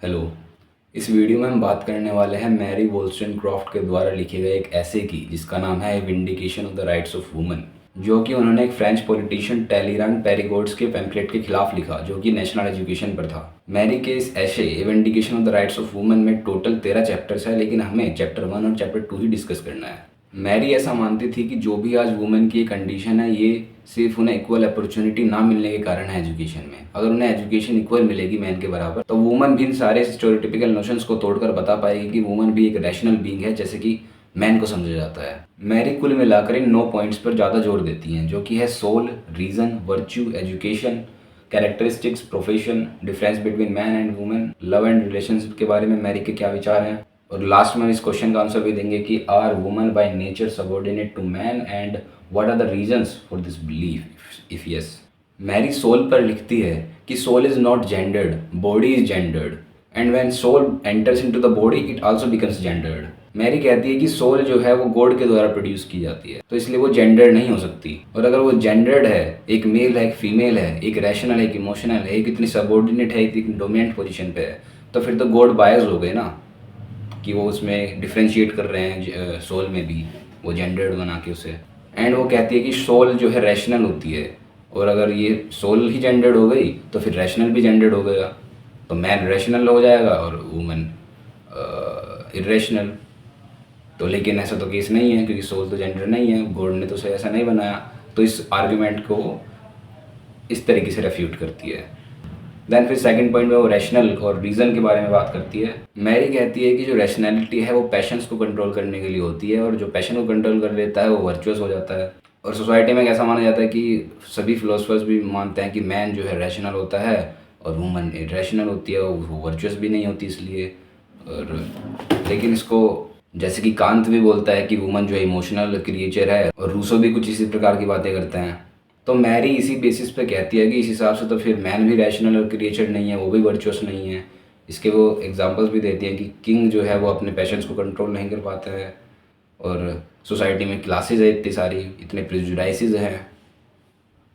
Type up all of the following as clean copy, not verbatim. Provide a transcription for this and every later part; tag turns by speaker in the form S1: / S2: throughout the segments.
S1: Hello. इस video में हम बात करने वाले हैं मैरी वोल्स्टनक्रॉफ्ट के द्वारा लिखे गए एक ऐसे की जिसका नाम है vindication of the rights of woman, जो कि उन्होंने एक फ्रेंच पॉलिटिशियन टैलीरान पेरिगोट्स के पैम्फलेट के खिलाफ लिखा जो कि नेशनल एजुकेशन पर था। मैरी के इस ऐसे vindication of the rights of woman में टोटल 13 चैप्टर्स है, लेकिन हमें चैप्टर 1 और चैप्टर 2 ही डिस्कस करना है। मैरी ऐसा मानती थी कि जो भी आज वुमेन की कंडीशन है ये सिर्फ उन्हें इक्वल अपॉर्चुनिटी ना मिलने के कारण है एजुकेशन में। अगर उन्हें एजुकेशन इक्वल मिलेगी मैन के बराबर तो वुमन भी इन सारे स्टेरियोटिपिकल नोशंस को तोड़कर बता पाएगी कि वुमन भी एक रैशनल बीइंग है जैसे कि मैन को समझा जाता है। मैरी कुल मिलाकर इन 9 पॉइंट्स पर ज़्यादा जोर देती हैं, जो कि है soul, reason, virtue, education, characteristics, profession, difference between man and women, love and relationship के बारे में मैरी के क्या विचार हैं। और लास्ट में हम इस क्वेश्चन का आंसर भी देंगे कि are woman by nature subordinate to man and what are the reasons for this belief if yes. Mary soul पर लिखती है कि soul is not gendered, body is gendered, and when soul enters into the body it also becomes gendered. Mary कहती है कि soul जो है वो गॉड के द्वारा प्रोड्यूस की जाती है, तो इसलिए वो जेंडर्ड नहीं हो सकती। और अगर वो जेंडर्ड है, एक मेल है, एक फीमेल है, एक रैशनल है, एक इमोशनल है, एक इतनी सबऑर्डिनेट है, एक डोमिनेंट पोजीशन पे है, तो फिर तो गॉड बायस हो गए ना, कि वो उसमें डिफ्रेंशिएट कर रहे हैं सोल में भी, वो जेंडर्ड बना के उसे। एंड वो कहती है कि सोल जो है रैशनल होती है, और अगर ये सोल ही जेंडर्ड हो गई तो फिर रैशनल भी जेंडर्ड हो गया, तो मैन रैशनल हो जाएगा और वुमन इरेशनल। तो लेकिन ऐसा तो केस नहीं है, क्योंकि सोल तो जेंडर नहीं है, गॉड ने तो उसे ऐसा नहीं बनाया। तो इस आर्ग्यूमेंट को इस तरीके से रेफ्यूट करती है। देन फिर सेकंड पॉइंट में वो रैशनल और रीज़न के बारे में बात करती है। मैरी कहती है कि जो रैशनैलिटी है वो पैशंस को कंट्रोल करने के लिए होती है, और जो पैशन को कंट्रोल कर लेता है वो वर्चुअस हो जाता है। और सोसाइटी में कैसा माना जाता है कि सभी फिलोसफर्स भी मानते हैं कि मैन जो है रैशनल होता है और वुमन इरेशनल होती है, वो वर्चुअस भी नहीं होती इसलिए। और लेकिन इसको जैसे कि कांत भी बोलता है कि वुमन जो है इमोशनल क्रिएचर है, और रूसो भी कुछ इसी प्रकार की बातें करते हैं। तो मैरी इसी बेसिस पे कहती है कि इस हिसाब से तो फिर मैन भी रैशनल और क्रिएचर नहीं है, वो भी वर्चुअस नहीं है। इसके वो एग्जांपल्स भी देती हैं कि किंग जो है वो अपने पैशंस को कंट्रोल नहीं कर पाता है, और सोसाइटी में क्लासेस है इतनी सारी, इतने प्रेजुडाइसेस हैं,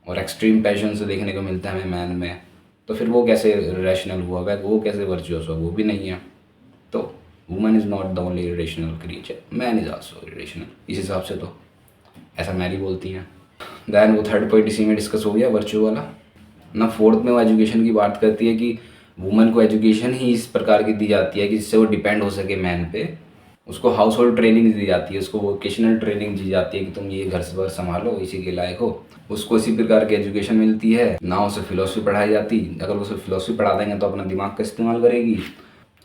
S1: और एक्सट्रीम पैशन से देखने को मिलता है मैन में, तो फिर वो कैसे रैशनल हुआ, वो कैसे वर्चुअस हुआ, वो भी नहीं है। तो woman is not the only irrational creature, man is also irrational इस हिसाब से, तो ऐसा मैरी बोलती हैं। दैन वो थर्ड पॉइंट इसी में डिस्कस हो गया, वर्चू वाला ना। फोर्थ में वो एजुकेशन की बात करती है कि वुमन को एजुकेशन ही इस प्रकार की दी जाती है कि जिससे वो डिपेंड हो सके मैन पे। उसको हाउस होल्ड ट्रेनिंग दी जाती है, उसको वोकेशनल ट्रेनिंग दी जाती है कि तुम ये घर से बार संभालो, इसी के लायक हो। उसको इसी प्रकार की एजुकेशन मिलती है ना। उसे फिलोसफी पढ़ाई जाती, अगर उसे फिलोसफी पढ़ा देंगे तो अपना दिमाग का इस्तेमाल करेगी,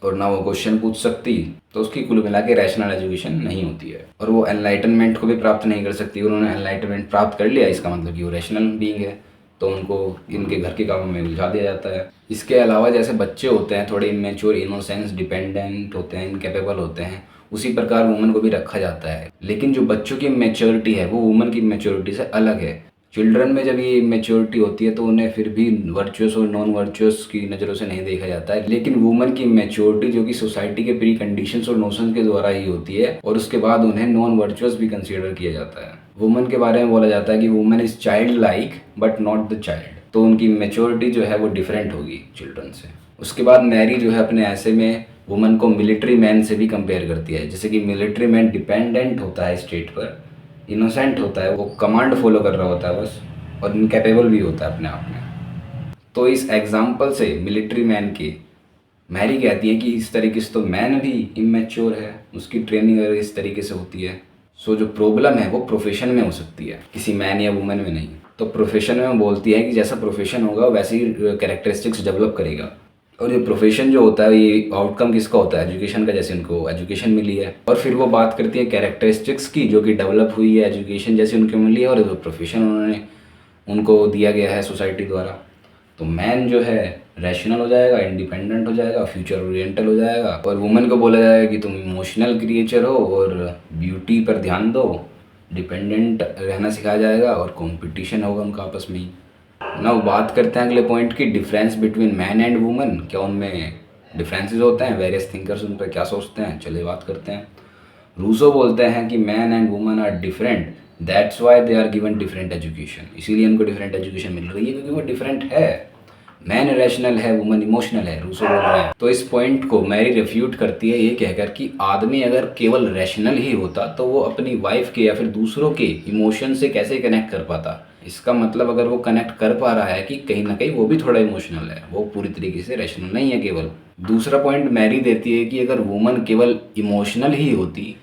S1: और ना वो क्वेश्चन पूछ सकती। तो उसकी कुल मिला के रैशनल एजुकेशन नहीं होती है, और वो एनलाइटनमेंट को भी प्राप्त नहीं कर सकती। उन्होंने एनलाइटनमेंट प्राप्त कर लिया, इसका मतलब कि वो रैशनल बीइंग है, तो उनको इनके घर के कामों में उलझा दिया जाता है। इसके अलावा जैसे बच्चे होते हैं थोड़े इमेच्योर, इनोसेंस, डिपेंडेंट होते हैं, इनकेपेबल होते हैं, उसी प्रकार वुमन को भी रखा जाता है। लेकिन जो बच्चों की मैच्योरिटी है वो वुमन की मैच्योरिटी से अलग है। चिल्ड्रन में जब ये मैच्योरिटी होती है तो उन्हें फिर भी वर्चुअस और नॉन वर्चुअस की नज़रों से नहीं देखा जाता है। लेकिन वुमन की मैच्योरिटी जो कि सोसाइटी के प्री कंडीशंस और नोशन के द्वारा ही होती है, और उसके बाद उन्हें नॉन वर्चुअस भी कंसीडर किया जाता है। वुमन के बारे में बोला जाता है कि woman is child like but not the child, तो उनकी मैच्योरिटी जो है वो डिफरेंट होगी चिल्ड्रन से। उसके बाद मैरी जो है अपने ऐसे में वुमन को मिलिट्री मैन से भी कंपेयर करती है। जैसे कि मिलिट्री मैन डिपेंडेंट होता है स्टेट पर, इनोसेंट होता है, वो कमांड फॉलो कर रहा होता है बस, और इनकेपेबल भी होता है अपने आप में। तो इस एग्जाम्पल से मिलिट्री मैन की मैरी कहती है कि इस तरीके से तो मैन भी इमेच्योर है, उसकी ट्रेनिंग अगर इस तरीके से होती है। सो जो प्रॉब्लम है वो प्रोफेशन में हो सकती है, किसी मैन या वुमेन में नहीं। तो प्रोफेशन में बोलती है कि जैसा प्रोफेशन होगा वैसे ही कैरेक्टरिस्टिक्स डेवलप करेगा। और ये प्रोफेशन जो होता है ये आउटकम किसका होता है, एजुकेशन का, जैसे उनको एजुकेशन मिली है। और फिर वो बात करती है कैरेक्टरिस्टिक्स की जो कि डेवलप हुई है एजुकेशन जैसे उनको मिली है, और जो प्रोफेशन उन्होंने उनको दिया गया है सोसाइटी द्वारा। तो मैन जो है रैशनल हो जाएगा, इंडिपेंडेंट हो जाएगा, फ्यूचर ओरिएंटल हो जाएगा, और वुमेन को बोला जाएगा कि तुम इमोशनल क्रिएचर हो और ब्यूटी पर ध्यान दो, डिपेंडेंट रहना सिखाया जाएगा, और कंपटीशन होगा उनका आपस में ही ना। वो बात करते हैं अगले पॉइंट की, difference between man and woman, क्या उनमें डिफरेंसेस होते हैं, वेरियस थिंकर्स उन पर क्या सोचते हैं, चलिए बात करते हैं। रूसो बोलते हैं कि man and woman are different, that's why they are given different education, इसीलिए उनको डिफरेंट एजुकेशन मिल रही है क्योंकि वो डिफरेंट है। मैन रैशनल है, वुमन इमोशनल है, रूसो बोल रहे हैं। तो इस पॉइंट को मैरी रिफ्यूट करती है ये कहकर कि आदमी अगर केवल रैशनल ही होता तो वो अपनी वाइफ के या फिर दूसरों के इमोशन से कैसे कनेक्ट कर पाता। इसका मतलब अगर वो कनेक्ट कर पा रहा है कि कहीं ना कहीं वो भी थोड़ा इमोशनल है, वो पूरी तरीके से रैशनल नहीं है केवल। दूसरा पॉइंट मैरी देती है कि अगर वुमन केवल इमोशनल ही होती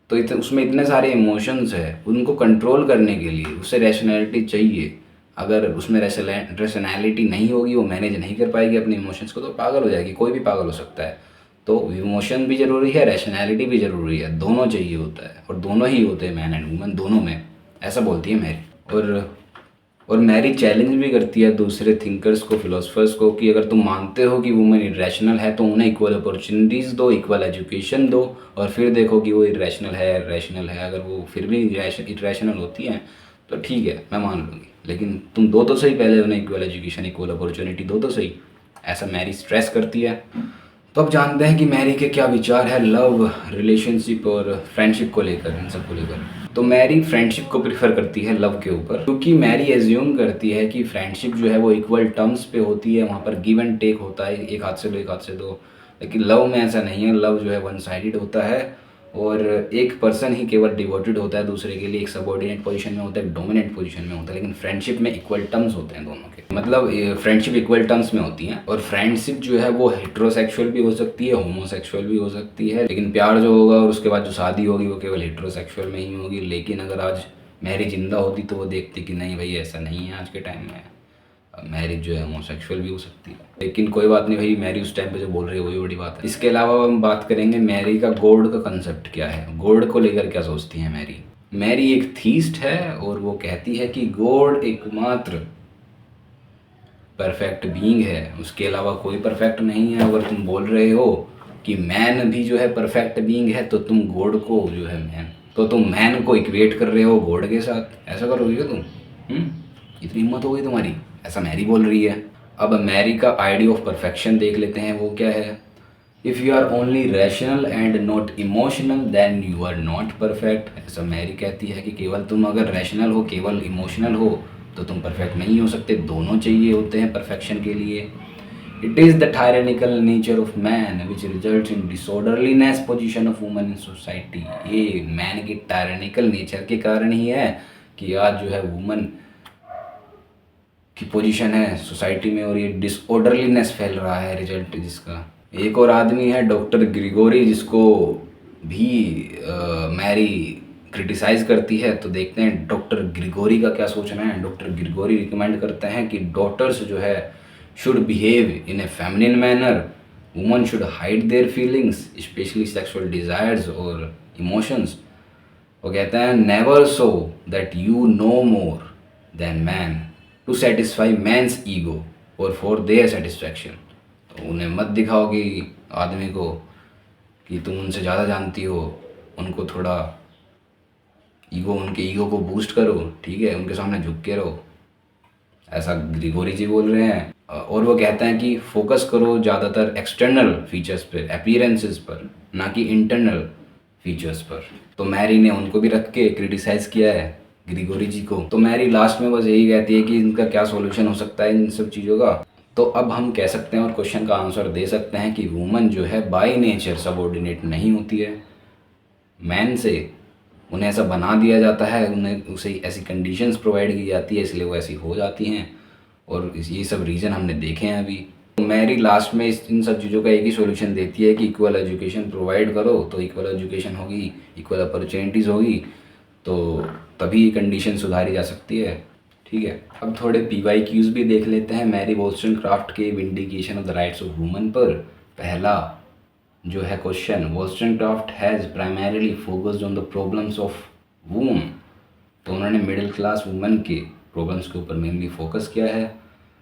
S1: तो उसमें इतने सारे इमोशंस है, उनको कंट्रोल करने के लिए उसे रैशनैलिटी चाहिए। अगर उसमें रैशनैलिटी नहीं होगी, वो मैनेज नहीं कर पाएगी अपने इमोशंस को, तो पागल हो जाएगी। कोई भी पागल हो सकता है। तो इमोशन भी ज़रूरी है, रैशनैलिटी भी ज़रूरी है, दोनों चाहिए होता है, और दोनों ही होते हैं मैन एंड वुमन दोनों में, ऐसा बोलती है मैरी। और मैरी चैलेंज भी करती है दूसरे थिंकर्स को, फिलोसफर्स को, कि अगर तुम मानते हो कि वुमेन इरेशनल है तो उन्हें इक्वल अपॉर्चुनिटीज़ दो, इक्वल एजुकेशन दो, और फिर देखो कि वो इरेशनल है रैशनल है। अगर वो फिर भी इरेशनल होती हैं तो ठीक है, मैं मान लूँगी, लेकिन तुम दो तो सही, पहले उन्हें इक्वल एजुकेशन इक्वल अपॉर्चुनिटी दो तो सही। ऐसा मैरी स्ट्रेस करती है। तो अब जानते हैं कि मैरी के क्या विचार है लव, रिलेशनशिप और फ्रेंडशिप को लेकर, इन सब को लेकर। तो मैरी फ्रेंडशिप को प्रीफर करती है लव के ऊपर, क्योंकि मैरी एज्यूम करती है कि फ्रेंडशिप जो है वो इक्वल टर्म्स पे होती है, वहाँ पर गिव एंड टेक होता है, एक हाथ से दो एक हाथ से दो। लेकिन लव में ऐसा नहीं है, लव जो है वन साइडेड होता है, और एक पर्सन ही केवल डिवोटेड होता है दूसरे के लिए, एक सबऑर्डिनेट पोजीशन में होता है, एक डोमिनेंट पोजीशन में होता है। लेकिन फ्रेंडशिप में इक्वल टर्म्स होते हैं दोनों के, मतलब फ्रेंडशिप इक्वल टर्म्स में होती हैं। और फ्रेंडशिप जो है वो हेट्रोसेक्सुअल भी हो सकती है, होमोसेक्सुअल भी हो सकती है, लेकिन प्यार जो होगा और उसके बाद जो शादी होगी वो केवल हेट्रोसेक्सुअल में ही होगी। लेकिन अगर आज मैरी जिंदा होती तो वो देखती कि नहीं भाई, ऐसा नहीं है आज के टाइम में, मैरिज जो है होमोसेक्सुअल भी हो सकती है। लेकिन कोई बात नहीं भाई, मैरी उस टाइम पे जो बोल रही है वही बड़ी बात है। इसके अलावा हम बात करेंगे मैरी का गॉड का कंसेप्ट क्या है, गॉड को लेकर क्या सोचती है मैरी। मैरी एक थीस्ट है और वो कहती है कि गॉड एकमात्र परफेक्ट बीइंग है, उसके अलावा कोई परफेक्ट नहीं है। अगर तुम बोल रहे हो कि मैन भी जो है परफेक्ट बीइंग है तो तुम गॉड को जो है मैन, तो तुम मैन को इक्वेट कर रहे हो गॉड के साथ, ऐसा करोगे क्या तुम? इतनी हिम्मत हो गई तुम्हारी, ऐसा मैरी बोल रही है। अब मैरी का आइडिया ऑफ परफेक्शन देख लेते हैं, वो क्या है। If you are only rational and not emotional then you are not perfect. ऐसा मैरी कहती है कि केवल तुम अगर रैशनल हो, केवल इमोशनल हो, तो तुम परफेक्ट नहीं हो सकते, दोनों चाहिए होते हैं परफेक्शन के लिए। It is the tyrannical nature of man which result in disorderliness position of woman in society. ये मैन की टायरेनिकल नेचर के कारण ही है कि आज जो है वुमन की पोजीशन है सोसाइटी में, और ये डिसऑर्डरलीनेस फैल रहा है रिजल्ट जिसका। एक और आदमी है डॉक्टर ग्रिगोरी, जिसको भी मैरी क्रिटिसाइज करती है। तो देखते हैं डॉक्टर ग्रिगोरी का क्या सोचना है। डॉक्टर ग्रिगोरी रिकमेंड करते हैं कि डॉटर्स जो है should behave in a feminine manner, woman should hide their feelings especially sexual desires और इमोशंस। वो कहते हैं never so that you know more than man to satisfy man's ego और फॉर देयर सेटिस्फैक्शन। तो उन्हें मत दिखाओ कि आदमी को कि तुम उनसे ज़्यादा जानती हो, उनको थोड़ा उनके ईगो को बूस्ट करो, ठीक है, उनके सामने झुक के रहो, ऐसा ग्रिगोरी जी बोल रहे हैं। और वो कहते हैं कि फोकस करो ज़्यादातर एक्सटर्नल फीचर्स पर, अपीयरेंसेस पर, ना कि इंटरनल फीचर्स पर। तो मैरी ने उनको भी रख के क्रिटिसाइज़ किया है ग्रिगोरी जी को। तो मैरी लास्ट में बस यही कहती है कि इनका क्या सॉल्यूशन हो सकता है इन सब चीज़ों का। तो अब हम कह सकते हैं और क्वेश्चन का आंसर दे सकते हैं कि वुमन जो है बाय नेचर सबऑर्डिनेट नहीं होती है मैन से, उन्हें ऐसा बना दिया जाता है, उन्हें उसे ऐसी कंडीशंस प्रोवाइड की जाती है, इसलिए वो ऐसी हो जाती हैं। और ये सब रीज़न हमने देखे हैं अभी। तो मैरी लास्ट में इन सब चीज़ों का एक ही सॉल्यूशन देती है कि इक्वल एजुकेशन प्रोवाइड करो, तो इक्वल एजुकेशन होगी, इक्वल अपॉर्चुनिटीज़ होगी, तो तभी कंडीशन सुधारी जा सकती है, ठीक है। अब थोड़े PYQs भी देख लेते हैं मैरी वोllस्टोनक्राफ्ट के vindication of the rights of woman पर। पहला जो है question, Wollstonecraft has primarily focused on the problems of women. तो उन्होंने मिडिल क्लास वुमन के प्रॉब्लम्स के ऊपर मेनली फोकस किया है।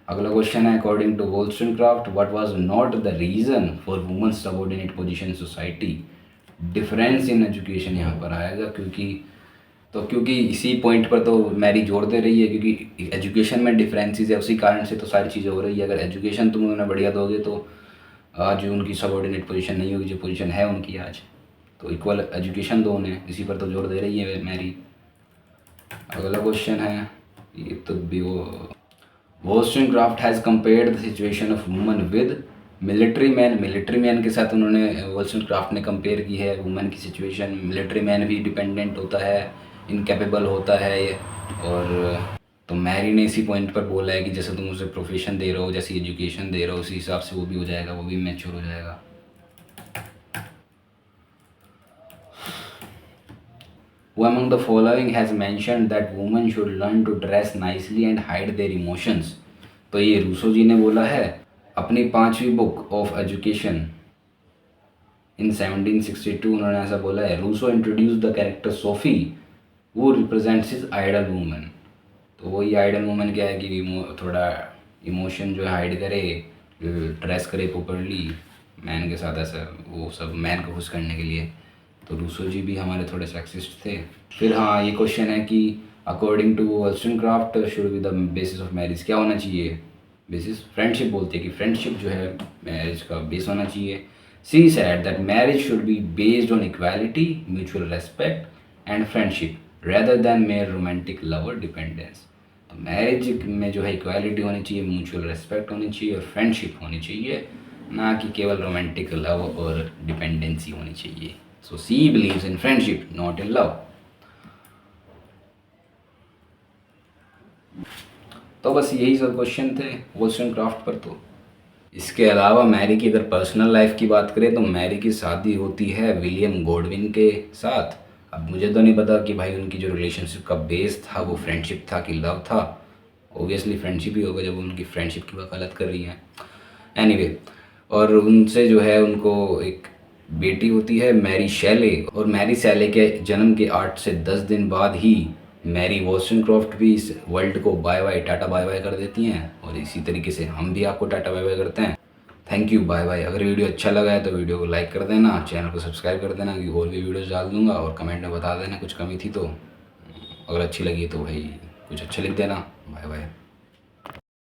S1: अगला क्वेश्चन है, according to Wollstonecraft what was not the reason for women subordinate position in society. Difference in education यहाँ पर आएगा, क्योंकि इसी पॉइंट पर तो मैरी जोर दे रही है, क्योंकि एजुकेशन में डिफरेंसेस है, उसी कारण से तो सारी चीज़ें हो रही है। अगर एजुकेशन तुम उन्हें बढ़िया दोगे तो आज उनकी सबऑर्डिनेट पोजीशन नहीं होगी जो पोजीशन है उनकी आज। तो इक्वल एजुकेशन दो उन्हें, इसी पर तो जोर दे रही है मैरी। अगला क्वेश्चन है, ये तो भी वो Wollstonecraft has compared the situation of woman with military man. Military man के साथ उन्होंने वोल्सनक्राफ्ट ने कंपेयर की है वुमन की सिचुएशन। मिलिट्री मैन भी डिपेंडेंट होता है, इनकेपेबल होता है ये। और तो मैरी ने इसी पॉइंट पर बोला है कि जैसे तुम उसे प्रोफेशन दे रहे हो, जैसी एजुकेशन दे रहे हो, उसी हिसाब से वो भी हो जाएगा, वो भी मैच्योर हो जाएगा। Who among the following has mentioned that women should learn to dress nicely and hide their emotions? तो ये रूसो जी ने बोला है अपनी 5वीं बुक ऑफ एजुकेशन इन 1762, उन्होंने ऐसा बोला है। Rousseau introduce the character Sophie वो रिप्रेजेंट्स हिज आइडल वूमन। तो वही आइडल वूमन क्या है कि थोड़ा इमोशन जो है हाइड करे, ड्रेस करे प्रॉपरली मैन के साथ, ऐसा वो सब मैन को खुश करने के लिए। तो रूसो जी भी हमारे थोड़े सेक्सिस्ट थे। फिर हाँ, ये क्वेश्चन है कि according to Wollstonecraft should be the basis of marriage, क्या होना चाहिए बेसिस? फ्रेंडशिप बोलते हैं कि फ्रेंडशिप जो है मैरिज का बेस होना चाहिए। She said that marriage should be based on equality, mutual respect and friendship rather than mayor romantic love और डिपेंडेंस। तो मैरिज में जो है इक्वालिटी होनी चाहिए, म्यूचुअल रेस्पेक्ट होनी चाहिए और फ्रेंडशिप होनी चाहिए, ना कि केवल रोमांटिक लव और डिपेंडेंसी होनी चाहिए। So she believes in friendship not in love. तो बस यही सब क्वेश्चन थे वोल्सनक्राफ्ट पर। तो इसके अलावा मैरी की अगर पर्सनल लाइफ की बात करें तो मैरी की शादी होती है विलियम गॉडविन के साथ। अब मुझे तो नहीं पता कि भाई उनकी जो रिलेशनशिप का बेस था वो फ्रेंडशिप था कि लव था। ओबियसली फ्रेंडशिप ही होगा जब उनकी फ्रेंडशिप की वकालत कर रही हैं। एनीवे, और उनसे जो है उनको एक बेटी होती है मैरी शैले, और मैरी शैले के जन्म के 8 से 10 दिन बाद ही मैरी वोल्सनक्राफ्ट भी इस वर्ल्ड को bye bye tata bye bye कर देती हैं। और इसी तरीके से हम भी आपको टाटा बाय बाय करते हैं। Thank you, bye bye. अगर वीडियो अच्छा लगा है तो वीडियो को लाइक कर देना, चैनल को सब्सक्राइब कर देना कि और भी वीडियोस डाल दूंगा, और कमेंट में बता देना कुछ कमी थी तो। अगर अच्छी लगी तो भाई कुछ अच्छा लिख देना। Bye bye.